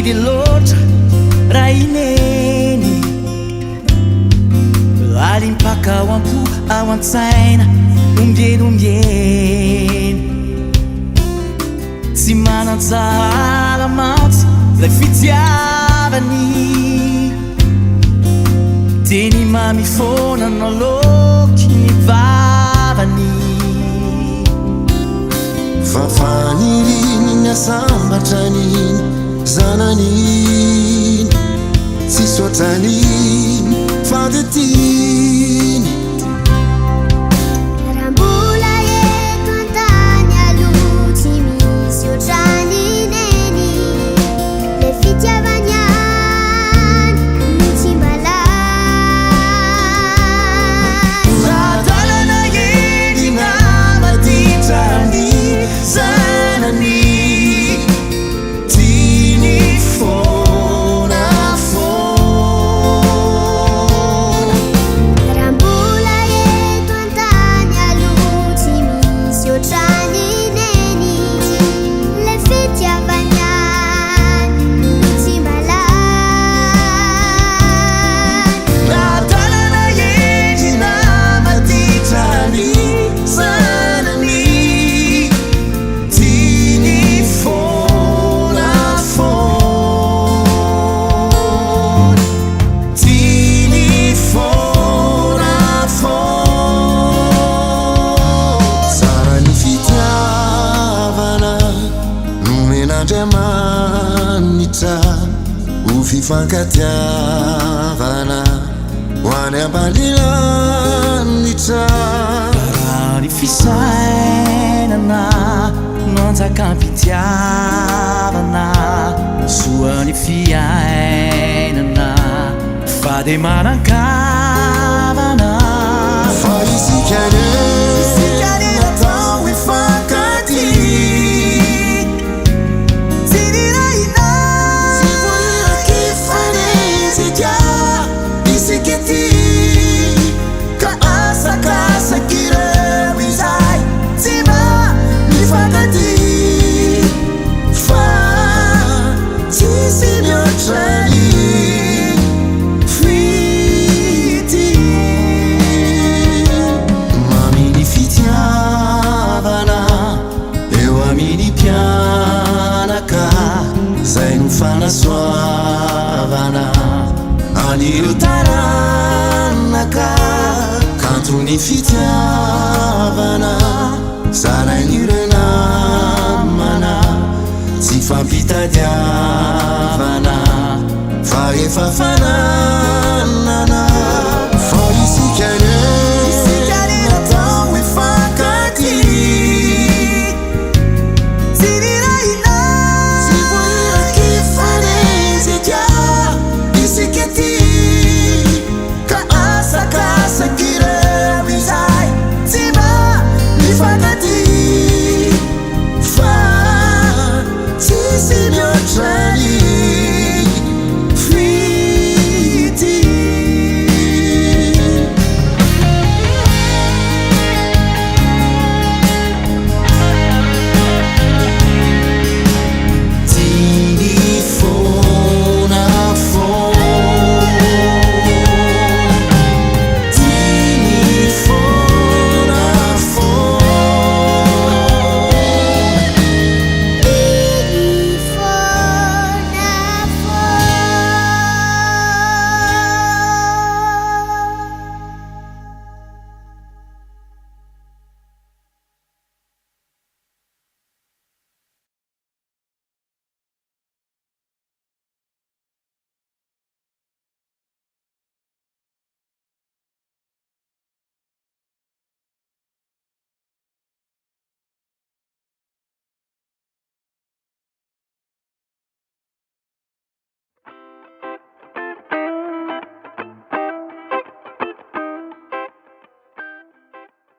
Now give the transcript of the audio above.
de loatra raineny alimpaka ao ampo ao an-tsaina ombieny tsy manan-tsara mantsy lay fitiavany teny mamifona noloky ny vavany fafaniriny miasambatraniny zananiny tsy soatraniny fadetiny rambola eto antany aloha tsy misy oatranineny le fitiavany any no tsy malany nadalana edina maditrany zanany tiany fona fona rambola eto antany aloha tsy misy oatranineny le fitiavany any no tsy malany nadalana edina maditrany zanany tiany fona fona tiany fona fona tsara ny fitiavana nomen'Andriamanitra ho fifankatiavana ho any ambalilanitra raha ny fisainana nanjakampitiavana soany fiainana fa de manankavana fa isikane natao hifankaty tsy niraina tsy voiraky faneziga isikety ka asakasakireo izay tsy ma mifankaty fa tsisy mihoatrany fity maminy fitiavana eo amin'ny mpianaka zay no fanasoavana anireo taranaka kanto ny fitiavana zarain'ireo namana tsy fampitadiavana fa efa fana